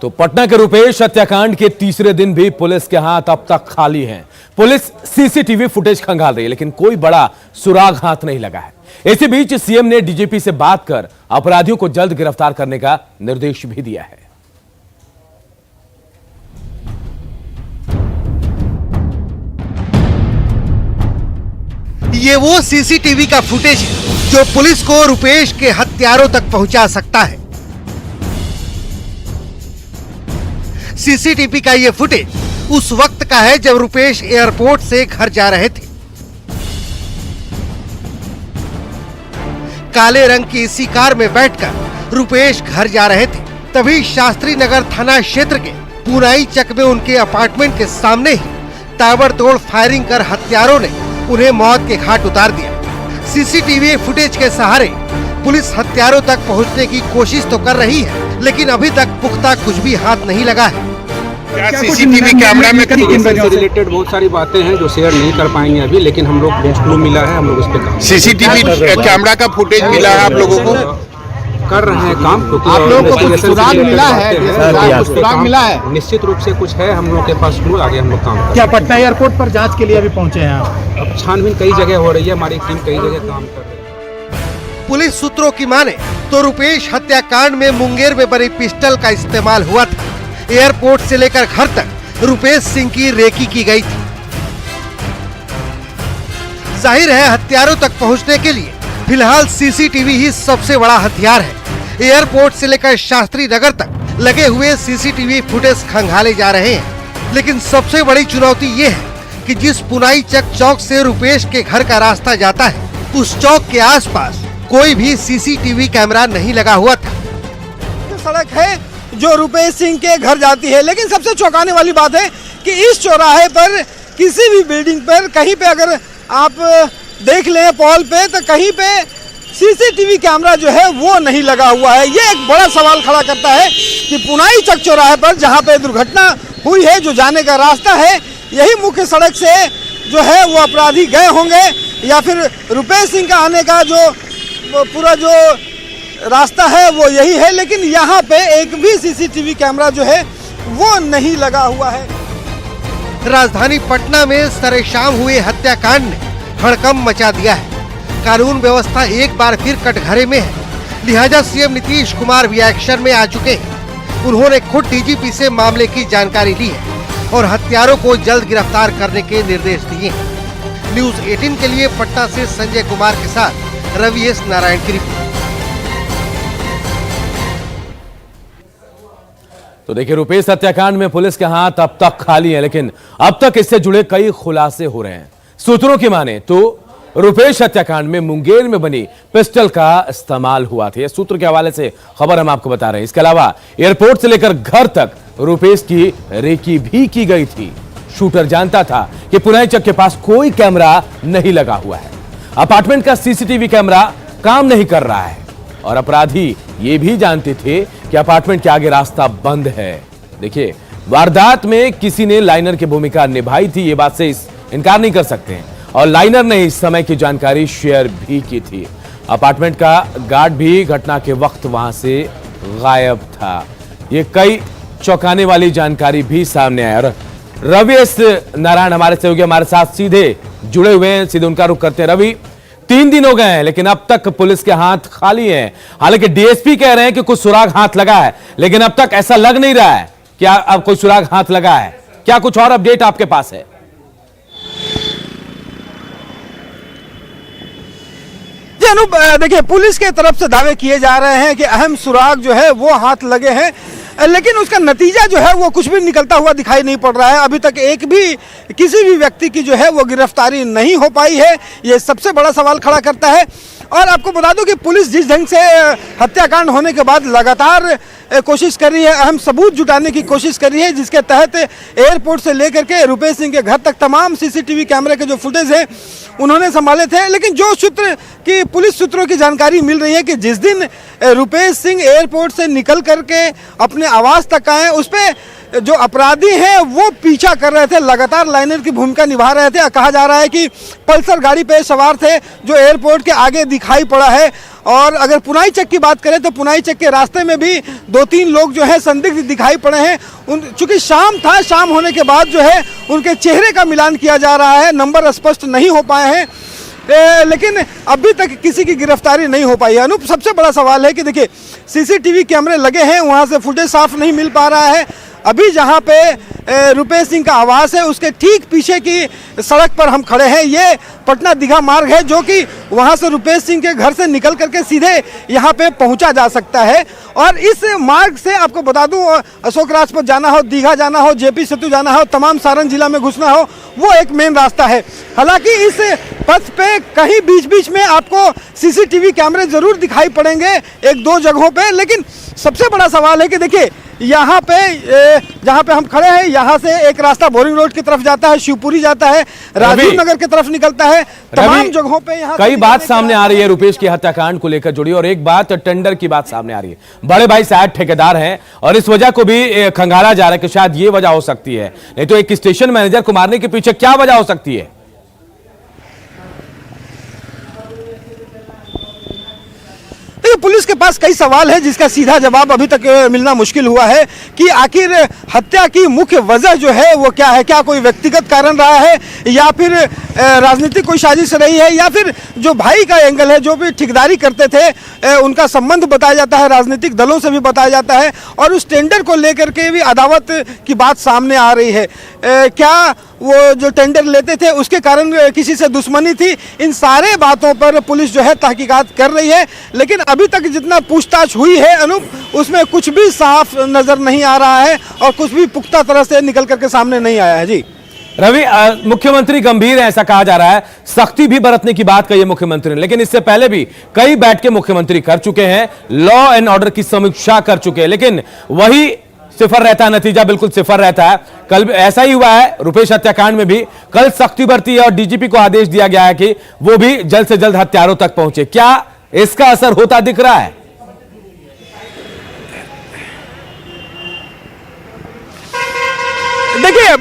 तो पटना के रुपेश हत्याकांड के तीसरे दिन भी पुलिस के हाथ अब तक खाली हैं। पुलिस सीसीटीवी फुटेज खंगाल रही है, लेकिन कोई बड़ा सुराग हाथ नहीं लगा है। इसी बीच सीएम ने डीजीपी से बात कर अपराधियों को जल्द गिरफ्तार करने का निर्देश भी दिया है। ये वो सीसीटीवी का फुटेज है जो पुलिस को रुपेश के हत्यारों तक पहुंचा सकता है। सीसीटीवी का ये फुटेज उस वक्त का है जब रुपेश एयरपोर्ट से घर जा रहे थे। काले रंग की इसी कार में बैठकर रुपेश घर जा रहे थे। तभी शास्त्री नगर थाना क्षेत्र के पुनाई चक में उनके अपार्टमेंट के सामने ही ताबड़तोड़ फायरिंग कर हत्यारों ने उन्हें मौत के घाट उतार दिया। सीसीटीवी फुटेज के सहारे पुलिस हत्यारों तक पहुंचने की कोशिश तो कर रही है, लेकिन अभी तक पुख्ता कुछ भी हाथ नहीं लगा है। सीसीटीवी कैमरा में से रिलेटेड बहुत सारी बातें हैं जो शेयर नहीं कर पाएंगे अभी, लेकिन हम लोग क्लू मिला है, हम लोग उस पर सीसीटीवी कैमरा का फुटेज मिला है, आप लोगों को कर रहे हैं काम। आप लोगों को कुछ सुराग मिला है? सुराग मिला है? निश्चित रूप से कुछ है हम लोग के पास क्लू, आगे हम लोग काम कर। क्या पटना एयरपोर्ट पर जांच के लिए अभी पहुंचे हैं आप? अब छानबीन कई जगह हो रही है, हमारी टीम कई जगह काम कर रही है। पुलिस सूत्रों की माने तो रुपेश हत्याकांड में मुंगेर में बनी पिस्टल का इस्तेमाल हुआ था। एयरपोर्ट से लेकर घर तक रुपेश सिंह की रेकी की गई थी। जाहिर है हत्यारों तक पहुंचने के लिए फिलहाल सीसीटीवी ही सबसे बड़ा हथियार है। एयरपोर्ट से लेकर शास्त्री नगर तक लगे हुए सीसीटीवी फुटेज खंगाले जा रहे हैं, लेकिन सबसे बड़ी चुनौती ये है कि जिस पुनाई चक चौक से रुपेश के घर का रास्ता जाता है, उस चौक के आसपास कोई भी सीसीटीवी कैमरा नहीं लगा हुआ था। सड़क है जो रुपेश सिंह के घर जाती है, लेकिन सबसे चौंकाने वाली बात है कि इस चौराहे पर किसी भी बिल्डिंग पर कहीं पे अगर आप देख लें पॉल पे, तो कहीं पे सीसीटीवी कैमरा जो है वो नहीं लगा हुआ है। ये एक बड़ा सवाल खड़ा करता है कि पुनाई चक चौराहे पर जहां पे दुर्घटना हुई है, जो जाने का रास्ता है, यही मुख्य सड़क से जो है वो अपराधी गए होंगे, या फिर रुपेश सिंह का आने का जो पूरा जो रास्ता है वो यही है, लेकिन यहाँ पे एक भी सीसीटीवी कैमरा जो है वो नहीं लगा हुआ है। राजधानी पटना में सरेशाम हुए हत्याकांड ने हड़कंप मचा दिया है। कानून व्यवस्था एक बार फिर कटघरे में है, लिहाजा सीएम नीतीश कुमार भी एक्शन में आ चुके हैं। उन्होंने खुद डीजीपी से मामले की जानकारी ली है और हत्यारों को जल्द गिरफ्तार करने के निर्देश दिए हैं। न्यूज़ 18 के लिए पटना से संजय कुमार के साथ रवि एस नारायण की रिपोर्ट। तो देखिए, रुपेश हत्याकांड में पुलिस के हाथ अब तक खाली है, लेकिन अब तक इससे जुड़े कई खुलासे हो रहे हैं। सूत्रों की माने तो रुपेश हत्याकांड में मुंगेर में बनी पिस्टल का इस्तेमाल हुआ था। सूत्र के हवाले से खबर हम आपको बता रहे हैं। इसके अलावा एयरपोर्ट से लेकर घर तक रुपेश की रेकी भी की गई थी। शूटर जानता था कि पुनाई चक के पास कोई कैमरा नहीं लगा हुआ है, अपार्टमेंट का सीसीटीवी कैमरा काम नहीं कर रहा है, और अपराधी ये भी जानते थे कि अपार्टमेंट के आगे रास्ता बंद है। देखिए, वारदात में किसी ने लाइनर की भूमिका निभाई थी, ये बात से इनकार नहीं कर सकते हैं, और लाइनर ने इस समय की जानकारी शेयर भी की थी। अपार्टमेंट का गार्ड भी घटना के वक्त वहां से गायब था। ये कई चौंकाने वाली जानकारी भी सामने आई। और रवि एस नारायण हमारे सहयोगी हमारे साथ सीधे जुड़े हुए हैं, सीधे उनका रुख करते हैं। रवि, 3 दिन हो गए हैं, लेकिन अब तक पुलिस के हाथ खाली हैं। हालांकि डीएसपी कह रहे हैं कि कुछ सुराग हाथ लगा है, लेकिन अब तक ऐसा लग नहीं रहा है कि अब कोई सुराग हाथ लगा है। क्या कुछ और अपडेट आपके पास है? देखिए, पुलिस के तरफ से दावे किए जा रहे हैं कि अहम सुराग जो है वो हाथ लगे हैं, लेकिन उसका नतीजा जो है वो कुछ भी निकलता हुआ दिखाई नहीं पड़ रहा है। अभी तक एक भी किसी भी व्यक्ति की जो है वो गिरफ्तारी नहीं हो पाई है। ये सबसे बड़ा सवाल खड़ा करता है। और आपको बता दूं कि पुलिस जिस ढंग से हत्याकांड होने के बाद लगातार कोशिश कर रही है, अहम सबूत जुटाने की कोशिश कर रही है, जिसके तहत एयरपोर्ट से लेकर के रुपेश सिंह के घर तक तमाम सीसीटीवी कैमरे के जो फुटेज है उन्होंने संभाले थे। लेकिन जो सूत्र की पुलिस सूत्रों की जानकारी मिल रही है कि जिस दिन रुपेश सिंह एयरपोर्ट से निकल करके अपने आवास तक आए, उस पे जो अपराधी हैं वो पीछा कर रहे थे, लगातार लाइनर की भूमिका निभा रहे थे। कहा जा रहा है कि पल्सर गाड़ी पे सवार थे जो एयरपोर्ट के आगे दिखाई पड़ा है, और अगर पुनाई चक की बात करें तो पुनाई चक के रास्ते में भी 2-3 लोग जो है संदिग्ध दिखाई पड़े हैं। चूंकि शाम था, शाम होने के बाद जो है उनके चेहरे का मिलान किया जा रहा है, नंबर स्पष्ट नहीं हो पाए हैं, लेकिन अभी तक किसी की गिरफ्तारी नहीं हो पाई है। अनूप, सबसे बड़ा सवाल है कि देखिए सीसीटीवी कैमरे लगे हैं, वहां से फुटेज साफ नहीं मिल पा रहा है। अभी जहां पे रुपेश सिंह का आवास है उसके ठीक पीछे की सड़क पर हम खड़े हैं। ये पटना दीघा मार्ग है जो कि वहां से रुपेश सिंह के घर से निकल करके सीधे यहां पे पहुंचा जा सकता है। और इस मार्ग से आपको बता दूं, अशोक राजपथ जाना हो, दीघा जाना हो, जेपी सेतु जाना हो, तमाम सारण जिला में घुसना हो, वो एक मेन रास्ता है। हालांकि इस पथ पे कहीं बीच बीच में आपको सीसीटीवी कैमरे जरूर दिखाई पड़ेंगे 1-2 जगहों पे, लेकिन सबसे बड़ा सवाल है कि देखिए यहाँ पे जहाँ पे हम खड़े हैं, यहाँ से एक रास्ता बोरिंग रोड की तरफ जाता है, शिवपुरी जाता है, राजीव नगर की तरफ निकलता है, तमाम जगहों पे यहाँ कई बात सामने आ रही है रुपेश की हत्याकांड को लेकर जुड़ी, और एक बात टेंडर की बात सामने आ रही है। बड़े भाई शायद ठेकेदार हैं और इस वजह को भी खंगाला जा रहा है कि शायद ये वजह हो सकती है, नहीं तो एक स्टेशन मैनेजर को मारने के पीछे क्या वजह हो सकती है? पुलिस के पास कई सवाल है जिसका सीधा जवाब अभी तक मिलना मुश्किल हुआ है कि आखिर हत्या की मुख्य वजह जो है वो क्या है। क्या कोई व्यक्तिगत कारण रहा है, या फिर राजनीतिक कोई साजिश रही है, या फिर जो भाई का एंगल है, जो भी ठेकेदारी करते थे उनका संबंध बताया जाता है, राजनीतिक दलों से भी बताया जाता है, और उस टेंडर को लेकर के भी अदावत की बात सामने आ रही है। क्या वो जो टेंडर लेते थे उसके कारण किसी से दुश्मनी थी? इन सारे बातों पर पुलिस जो है तहकीकात कर रही है, लेकिन अभी तक जितना पूछताछ हुई है अनूप, उसमें कुछ भी साफ नजर नहीं आ रहा है और कुछ भी पुख्ता तरह से निकल करके सामने नहीं आया है। जी रवि, मुख्यमंत्री गंभीर है ऐसा कहा जा रहा है, सख्ती भी बरतने की बात कही है मुख्यमंत्री ने, लेकिन इससे पहले भी कई बैठकें मुख्यमंत्री कर चुके हैं, लॉ एंड ऑर्डर की समीक्षा कर चुके हैं, लेकिन वही सिफर रहता है, नतीजा बिल्कुल सिफर रहता है। कल ऐसा ही हुआ है रुपेश हत्याकांड में भी, कल सख्ती बरती है और डीजीपी को आदेश दिया गया है कि वो भी जल्द से जल्द हत्यारों तक पहुंचे। क्या इसका असर होता दिख रहा है? देखिए,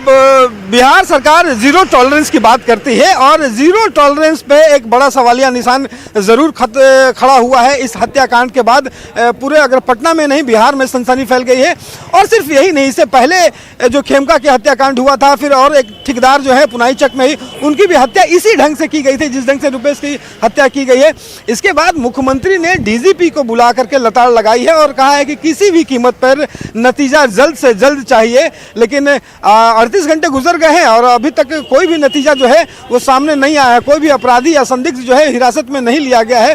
बिहार सरकार जीरो टॉलरेंस की बात करती है और जीरो टॉलरेंस पे एक बड़ा सवालिया निशान जरूर खड़ा हुआ है इस हत्याकांड के बाद। पूरे अगर पटना में नहीं, बिहार में सनसनी फैल गई है। और सिर्फ यही नहीं, इससे पहले जो खेमका के हत्याकांड हुआ था, फिर और एक ठेकेदार जो है पुनाई चक में ही, उनकी भी हत्या इसी ढंग से की गई थी जिस ढंग से रुपेश की हत्या की गई है। इसके बाद मुख्यमंत्री ने डीजीपी को बुला करके लताड़ लगाई है और कहा है कि किसी भी कीमत पर नतीजा जल्द से जल्द चाहिए, लेकिन 38 घंटे गुजर गए हैं और अभी तक कोई भी नतीजा जो है वो सामने नहीं आया है। कोई भी अपराधी या संदिग्ध जो है हिरासत में नहीं लिया गया है।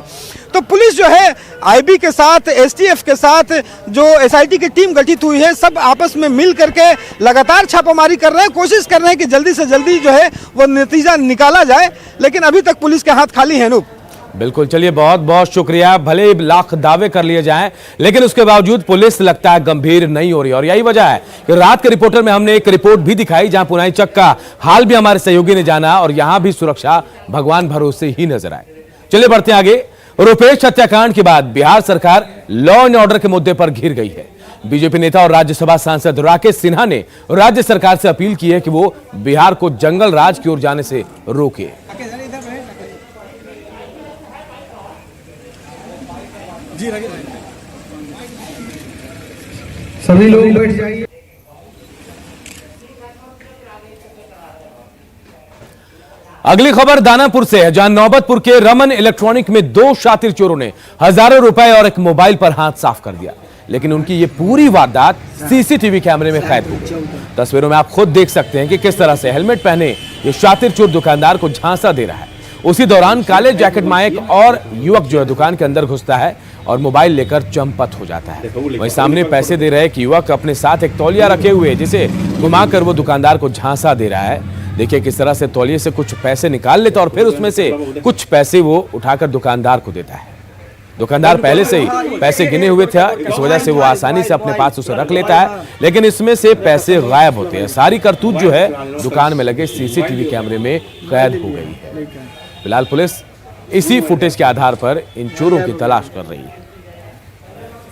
तो पुलिस जो है आईबी के साथ, एसटीएफ के साथ जो एसआईटी की टीम गठित हुई है, सब आपस में मिल करके लगातार छापामारी कर रहे हैं, कोशिश कर रहे हैं कि जल्दी से जल्दी जो है वो नतीजा निकाला जाए, लेकिन अभी तक पुलिस के हाथ खाली है। बिल्कुल, चलिए बहुत बहुत शुक्रिया। भले ही लाख दावे कर लिए जाएं, लेकिन उसके बावजूद पुलिस लगता है गंभीर नहीं हो रही, और यही वजह है कि रात के रिपोर्टर में हमने एक रिपोर्ट भी दिखाई जहां पुनाई चक का हाल भी हमारे सहयोगी ने जाना, और यहां भी सुरक्षा भगवान भरोसे ही नजर आए। चलिए बढ़ते आगे। रुपेश हत्याकांड के बाद बिहार सरकार लॉ एंड ऑर्डर के मुद्दे पर घिर गई है। बीजेपी नेता और राज्यसभा सांसद राकेश सिन्हा ने राज्य सरकार से अपील की है कि वो बिहार को जंगल राज की ओर जाने से रोके। सभी लोग बैठ जाइए। अगली खबर दानापुर से है, जहां नौबतपुर के रमन इलेक्ट्रॉनिक में 2 शातिर चोरों ने हजारों रुपए और एक मोबाइल पर हाथ साफ कर दिया, लेकिन उनकी ये पूरी वारदात सीसीटीवी कैमरे में कैद हो गई। तस्वीरों में आप खुद देख सकते हैं कि किस तरह से हेलमेट पहने ये शातिर चोर दुकानदार को झांसा दे रहा है। उसी दौरान काले जैकेट में एक और युवक जो है दुकान के अंदर घुसता है और मोबाइल लेकर चंपत हो जाता है। वहीं सामने पैसे दे रहे एक युवक अपने साथ एक तौलिया रखे हुए, जिसे घुमाकर वो दुकानदार को झांसा दे रहा है। देखिए किस तरह से तौलिए से कुछ पैसे निकाल लेता और फिर उसमें से कुछ पैसे वो उठाकर दुकानदार को देता है। दुकानदार पहले से ही पैसे गिने हुए थे, इस वजह से वो आसानी से अपने पास उसे रख लेता है, लेकिन इसमें से पैसे गायब होते हैं। सारी करतूत जो है दुकान में लगे सीसीटीवी कैमरे में कैद हो गई है। फिलहाल पुलिस इसी फुटेज के आधार पर इन चोरों की तलाश कर रही है।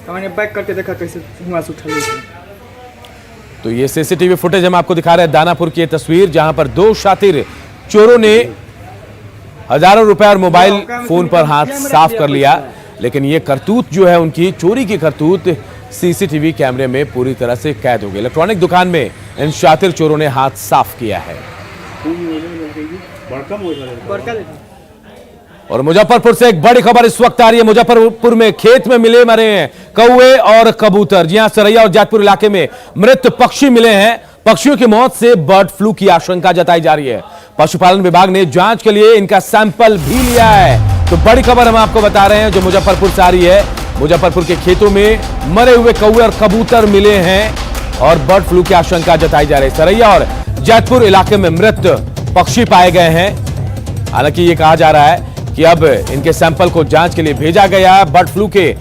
मैंने बैक करके देखा कैसे वहां से उठा लिया। तो ये सीसीटीवी फुटेज हम आपको दिखा रहे हैं, दानापुर की तस्वीर, जहां पर 2 शातिर चोरों ने हजारों रुपए और मोबाइल फोन पर हाथ साफ कर लिया। लेकिन ये करतूत जो है उनकी, चोरी की करतूत सीसीटीवी कैमरे में पूरी तरह से कैद हो गई। इलेक्ट्रॉनिक दुकान में इन शातिर चोरों ने हाथ साफ किया है। और मुजफ्फरपुर से एक बड़ी खबर इस वक्त आ रही है। मुजफ्फरपुर में खेत में मिले मरे हैं कौवे और कबूतर। जी हां, सरैया और जैतपुर इलाके में मृत पक्षी मिले हैं। पक्षियों की मौत से बर्ड फ्लू की आशंका जताई जा रही है। पशुपालन विभाग ने जांच के लिए इनका सैंपल भी लिया है। तो बड़ी खबर हम आपको बता रहे हैं जो मुजफ्फरपुर से आ रही है। मुजफ्फरपुर के खेतों में मरे हुए कौवे और कबूतर मिले हैं और बर्ड फ्लू की आशंका जताई जा रही है। सरैया और जैतपुर इलाके में मृत पक्षी पाए गए हैं। हालांकि ये कहा जा रहा है कि अब इनके सैंपल को जांच के लिए भेजा गया है। बर्ड फ्लू के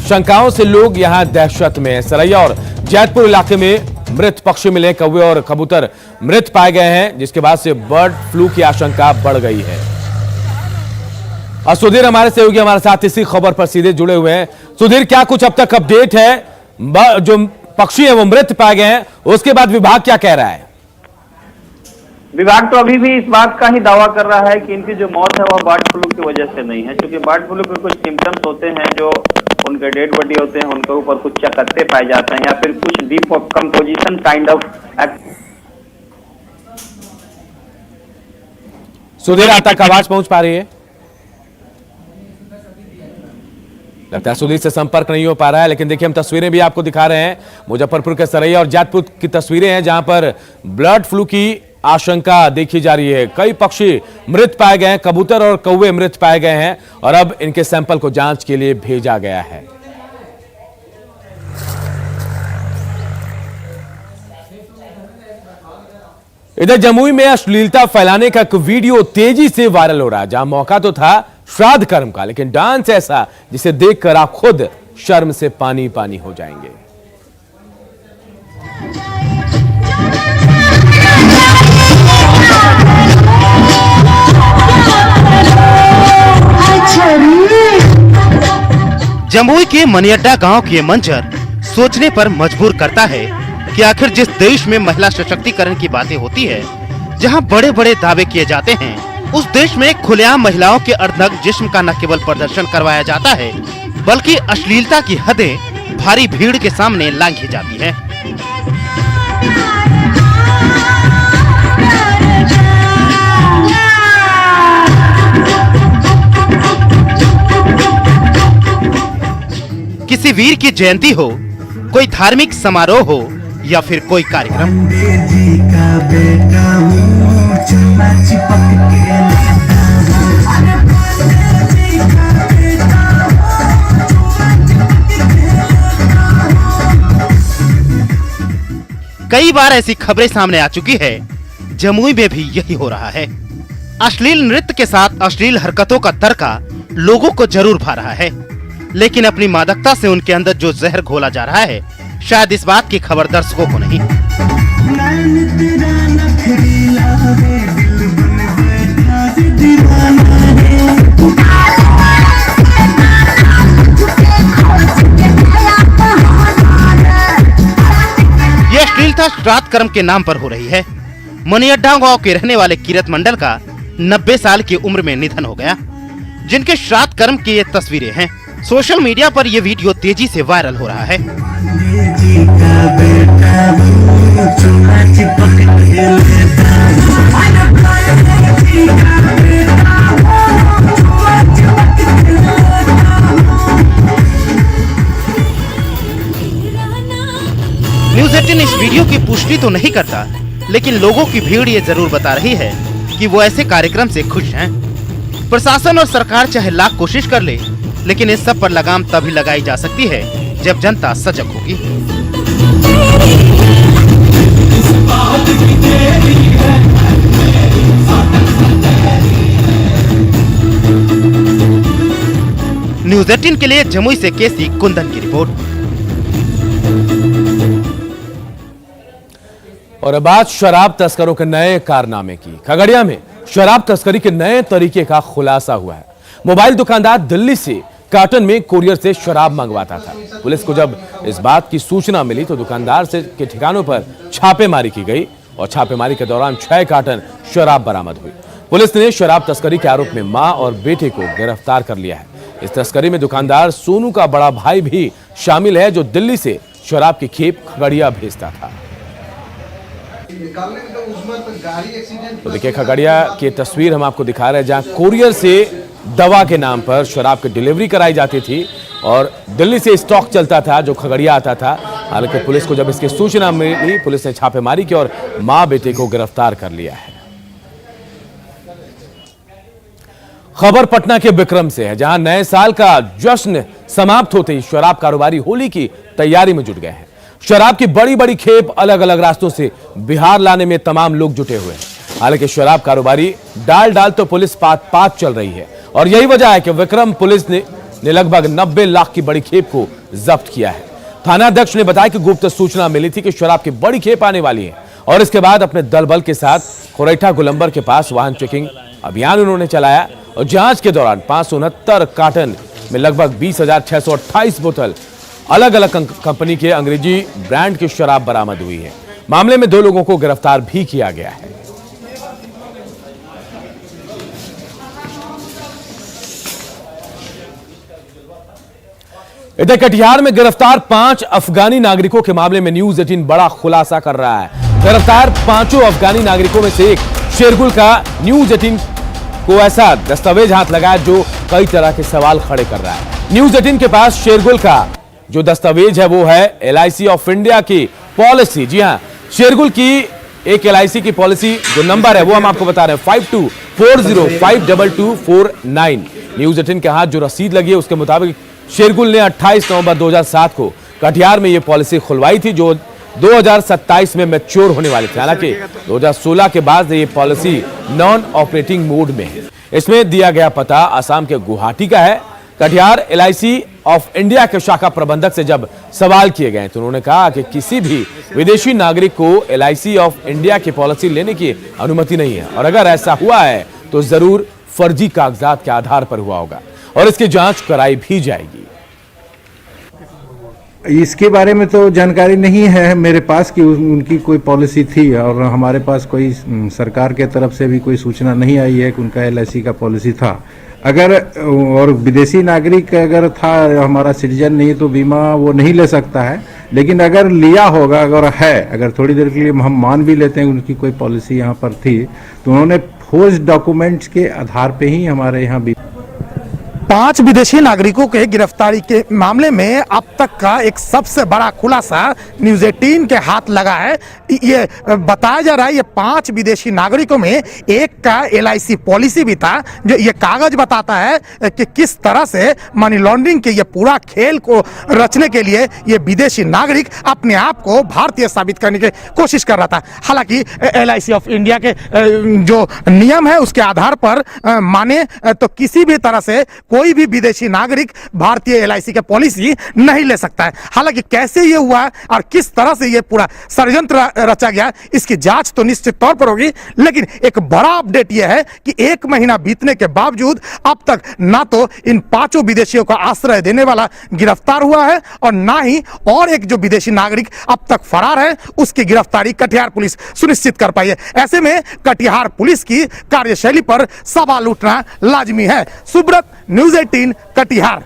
शंकाओं से लोग यहां दहशत में हैं। सरैया और जैतपुर इलाके में मृत पक्षी मिले, कौवे और कबूतर मृत पाए गए हैं, जिसके बाद से बर्ड फ्लू की आशंका बढ़ गई है। और सुधीर हमारे सहयोगी हमारे साथ इसी खबर पर सीधे जुड़े हुए हैं। सुधीर, क्या कुछ अब तक अपडेट है? जो पक्षी है वो मृत पाए गए हैं, उसके बाद विभाग क्या कह रहा है? विभाग तो अभी भी इस बात का ही दावा कर रहा है कि इनकी जो मौत है वह बर्ड फ्लू की वजह से नहीं है, क्योंकि बर्ड फ्लू के कुछ सिम्टम्स होते हैं जो उनके डेड बॉडी होते हैं, उनके ऊपर कुछ चकत्ते पाए जाते हैं या फिर कुछ डिकम्पोजिशन काइंड ऑफ। सुधीर, आज तक आवाज पहुंच पा रही है? लगता है सुधीर से संपर्क नहीं हो पा रहा है, लेकिन देखिए हम तस्वीरें भी आपको दिखा रहे हैं। मुजफ्फरपुर के सरैया और जैतपुर की तस्वीरें हैं जहां पर बर्ड फ्लू की आशंका देखी जा रही है। कई पक्षी मृत पाए गए हैं, कबूतर और कौवे मृत पाए गए हैं और अब इनके सैंपल को जांच के लिए भेजा गया है। इधर जमुई में अश्लीलता फैलाने का एक वीडियो तेजी से वायरल हो रहा है, जहां मौका तो था श्राद्ध कर्म का, लेकिन डांस ऐसा जिसे देखकर आप खुद शर्म से पानी पानी हो जाएंगे। जमुई के मनियड्डा गांव के ये मंजर सोचने पर मजबूर करता है कि आखिर जिस देश में महिला सशक्तिकरण की बातें होती है, जहां बड़े बड़े दावे किए जाते हैं, उस देश में खुलेआम महिलाओं के अर्धनग्न जिस्म का न केवल प्रदर्शन करवाया जाता है, बल्कि अश्लीलता की हदें भारी भीड़ के सामने लांघी जाती है। किसी वीर की जयंती हो, कोई धार्मिक समारोह हो या फिर कोई कार्यक्रम, कई बार ऐसी खबरें सामने आ चुकी है। जमुई में भी यही हो रहा है। अश्लील नृत्य के साथ अश्लील हरकतों का तड़का लोगों को जरूर भा रहा है, लेकिन अपनी मादकता से उनके अंदर जो जहर घोला जा रहा है, शायद इस बात की खबर दर्शकों को नहीं। ये अश्लीलता श्राद्ध कर्म के नाम पर हो रही है। मनियड्डा गांव के रहने वाले कीरत मंडल का 90 साल की उम्र में निधन हो गया, जिनके श्राद्ध कर्म की ये तस्वीरें हैं। सोशल मीडिया पर यह वीडियो तेजी से वायरल हो रहा है। न्यूज़ 18 इस वीडियो की पुष्टि तो नहीं करता, लेकिन लोगों की भीड़ ये जरूर बता रही है कि वो ऐसे कार्यक्रम से खुश हैं। प्रशासन और सरकार चाहे लाख कोशिश कर ले, लेकिन इस सब पर लगाम तभी लगाई जा सकती है जब जनता सजग होगी। न्यूज़ 18 के लिए जमुई से केसी कुंदन की रिपोर्ट। और अब बात शराब तस्करों के नए कारनामे की। खगड़िया में शराब तस्करी के नए तरीके का खुलासा हुआ है। मोबाइल दुकानदार दिल्ली से कार्टन में कुरियर से शराब मंगवाता था। पुलिस को जब इस बात की सूचना मिली तो दुकानदार के ठिकानों पर छापेमारी की गई और छापेमारी के दौरान 6 कार्टन शराब बरामद हुई। पुलिस ने शराब तस्करी के आरोप में मां और बेटे को गिरफ्तार कर लिया है। इस तस्करी में दुकानदार सोनू का बड़ा भाई भी शामिल है, जो दिल्ली से शराब की खेप खगड़िया भेजता था। तो देखिए खगड़िया की तस्वीर हम आपको दिखा रहे हैं, जहां कोरियर से दवा के नाम पर शराब की डिलीवरी कराई जाती थी और दिल्ली से स्टॉक चलता था जो खगड़िया आता था। हालांकि पुलिस को जब इसकी सूचना मिली, पुलिस ने छापेमारी की और मां बेटे को गिरफ्तार कर लिया है। खबर पटना के बिक्रम से है, जहां नए साल का जश्न समाप्त होते ही शराब कारोबारी होली की तैयारी में जुट गए हैं। शराब की बड़ी बड़ी खेप अलग अलग रास्तों से बिहार लाने में तमाम लोग जुटे हुए हैं। हालांकि शराब कारोबारी डाल तो पुलिस पात चल रही है और यही वजह है कि विक्रम पुलिस ने लगभग 90 लाख की बड़ी खेप को जब्त किया है। थानाध्यक्ष ने बताया कि गुप्त सूचना मिली थी कि शराब की बड़ी खेप आने वाली है और इसके बाद अपने दल बल के साथ खुरैठा गोलंबर के पास वाहन चेकिंग अभियान उन्होंने चलाया और जांच के दौरान 569 कार्टन में लगभग 20,628 बोतल अलग अलग कंपनी के अंग्रेजी ब्रांड की शराब बरामद हुई है। मामले में 2 लोगों को गिरफ्तार भी किया गया है। इधर कटिहार में गिरफ्तार 5 अफगानी नागरिकों के मामले में न्यूज 18 बड़ा खुलासा कर रहा है। गिरफ्तार 5 अफगानी नागरिकों में से एक शेरगुल का न्यूज 18 को ऐसा दस्तावेज हाथ लगाया जो कई तरह के सवाल खड़े कर रहा है। न्यूज 18 के पास शेरगुल का जो दस्तावेज है वो है LIC ऑफ इंडिया की पॉलिसी। जी हां, शेरगुल की एक LIC की पॉलिसी जो नंबर है वो हम आपको बता रहे हैं 5240522449। न्यूज 18 के हाथ जो रसीद लगी है उसके मुताबिक शेरगुल ने 28 नवंबर 2007 को कटिहार में यह पॉलिसी खुलवाई थी जो 2027 में मैच्योर होने वाली थी। हालांकि 2016 के बाद ये पॉलिसी नॉन ऑपरेटिंग मोड में है। इसमें दिया गया पता असम के गुवाहाटी का है। कटिहार LIC ऑफ इंडिया के शाखा प्रबंधक से जब सवाल किए गए तो उन्होंने कहा कि किसी भी विदेशी नागरिक को LIC ऑफ इंडिया की पॉलिसी लेने की अनुमति नहीं है और अगर ऐसा हुआ है तो जरूर फर्जी कागजात के आधार पर हुआ होगा और इसकी जांच कराई भी जाएगी। इसके बारे में तो जानकारी नहीं है मेरे पास कि उनकी कोई पॉलिसी थी और हमारे पास कोई सरकार के तरफ से भी कोई सूचना नहीं आई है कि उनका LIC का पॉलिसी था। अगर और विदेशी नागरिक अगर था, हमारा सिटीजन नहीं, तो बीमा वो नहीं ले सकता है। लेकिन अगर लिया होगा, अगर थोड़ी देर के लिए हम मान भी लेते हैं उनकी कोई पॉलिसी यहाँ पर थी, तो उन्होंने फोर्ज डॉक्यूमेंट्स के आधार पे ही हमारे यहाँ 5 विदेशी नागरिकों के गिरफ्तारी के मामले में अब तक का एक सबसे बड़ा खुलासा न्यूज 18 के हाथ लगा है। ये बताया जा रहा है ये 5 विदेशी नागरिकों में एक का LIC पॉलिसी भी था, जो ये कागज बताता है कि किस तरह से मनी लॉन्ड्रिंग के ये पूरा खेल को रचने के लिए ये विदेशी नागरिक अपने आप को भारतीय साबित करने की कोशिश कर रहा था। हालांकि LIC ऑफ इंडिया के जो नियम है उसके आधार पर माने तो किसी भी तरह से कोई भी विदेशी नागरिक भारतीय LIC की पॉलिसी नहीं ले सकता है। हालांकि कैसे ये हुआ और किस तरह से ये पूरा षड्यंत्र रचा गया इसकी जांच तो निश्चित तौर पर होगी। लेकिन एक बड़ा अपडेट यह है कि 1 महीना बीतने के बावजूद अब तक ना तो इन 5 विदेशियों का आश्रय देने वाला गिरफ्तार हुआ है और ना ही और एक जो विदेशी नागरिक अब तक फरार है उसकी गिरफ्तारी कटिहार पुलिस सुनिश्चित कर पाई है। ऐसे में कटिहार पुलिस की कार्यशैली पर सवाल उठना लाजमी है। सुब्रत, न्यूज 18 कटिहार।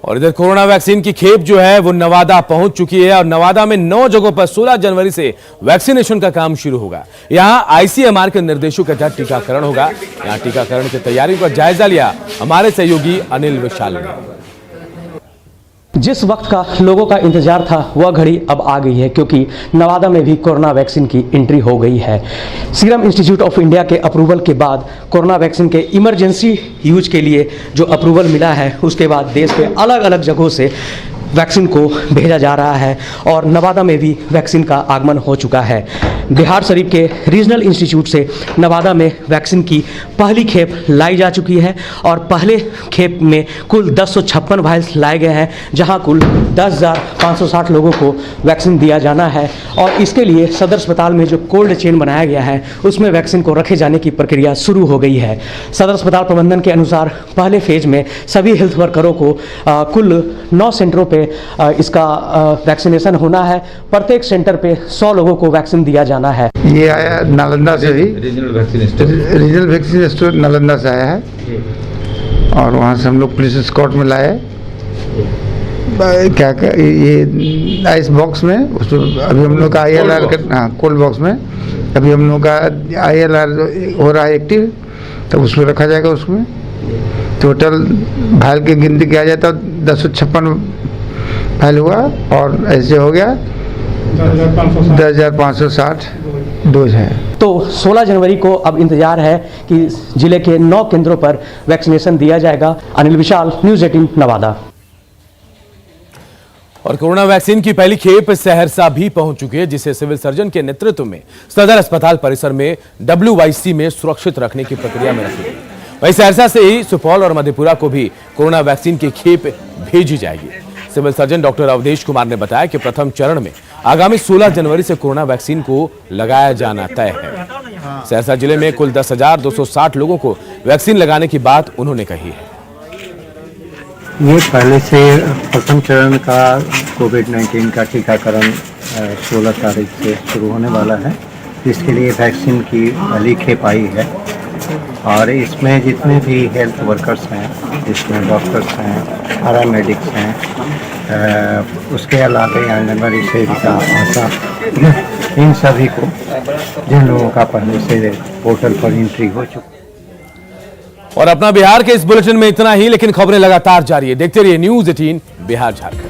और इधर कोरोना वैक्सीन की खेप जो है वो नवादा पहुंच चुकी है और नवादा में 9 जगहों पर 16 जनवरी से वैक्सीनेशन का काम शुरू होगा। यहां ICMR के निर्देशों के तहत टीकाकरण होगा। यहां टीकाकरण की तैयारी का जायजा लिया हमारे सहयोगी अनिल विशाल ने। जिस वक्त का लोगों का इंतजार था वह घड़ी अब आ गई है, क्योंकि नवादा में भी कोरोना वैक्सीन की एंट्री हो गई है। सीरम इंस्टीट्यूट ऑफ इंडिया के अप्रूवल के बाद कोरोना वैक्सीन के इमरजेंसी यूज के लिए जो अप्रूवल मिला है उसके बाद देश के अलग अलग जगहों से वैक्सीन को भेजा जा रहा है और नवादा में भी वैक्सीन का आगमन हो चुका है। बिहार शरीफ के रीजनल इंस्टीट्यूट से नवादा में वैक्सीन की पहली खेप लाई जा चुकी है और पहले खेप में कुल 1056 वायल्स लाए गए हैं, जहां कुल 10,560 लोगों को वैक्सीन दिया जाना है। और इसके लिए सदर अस्पताल में जो कोल्ड चेन बनाया गया है उसमें वैक्सीन को रखे जाने की प्रक्रिया शुरू हो गई है। सदर अस्पताल प्रबंधन के अनुसार पहले फेज में सभी हेल्थ वर्करों को कुल 9 सेंटरों पे इसका वैक्सीनेशन होना है। प्रत्येक सेंटर पे 100 लोगों को वैक्सीन दिया जाना है। ये आया नालंदा से ही, रीजनल वैक्सीन स्टोर नालंदा से आया है। और वहाँ से हम लोग पुलिस स्कॉट में लाए। क्या ये आइस बॉक्स में उसमें अभी हम लोग का ILR हाँ कोल्ड बॉक्स में अभी हम लोग का ILR हो रहा है एक्टिव, तो उसमें रखा जाएगा। उसमें टोटल फाइल की गिनती किया जाए तो 1056 फाइल हुआ और ऐसे हो गया 10,560 डोज है। तो 16 जनवरी को अब इंतजार है कि जिले के 9 केंद्रों पर वैक्सीनेशन दिया जाएगा। अनिल विशाल, न्यूज़ 18 नवादा। और कोरोना वैक्सीन की पहली खेप सहरसा भी पहुंच चुकी है, जिसे सिविल सर्जन के नेतृत्व में सदर अस्पताल परिसर में WYC में सुरक्षित रखने की प्रक्रिया में रखी गई। वहीं सहरसा से ही सुपौल और मधेपुरा को भी कोरोना वैक्सीन की खेप भेजी जाएगी। Civil surgeon doctor Avdhesh Kumar ने बताया कि प्रथम चरण में आगामी 16 जनवरी से कोरोना वैक्सीन को लगाया जाना तय है। सहरसा जिले में कुल 10,260 लोगों को वैक्सीन लगाने की बात उन्होंने कही है। ये पहले से प्रथम चरण का कोविड-19 का टीकाकरण 16 तारीख से शुरू होने वाला है, जिसके लिए वैक्सीन की पहली खेप आई है। और इसमें जितने भी हेल्थ वर्कर्स हैं, जिसमें डॉक्टर्स हैं, पैरामेडिक्स हैं, उसके अलावा आंगनबाड़ी सेविका, आशा, इन सभी को, जिन लोगों का पहले से पोर्टल पर एंट्री हो चुका। और अपना बिहार के इस बुलेटिन में इतना ही, लेकिन खबरें लगातार जारी है। देखते रहिए न्यूज़ 18 बिहार झारखंड।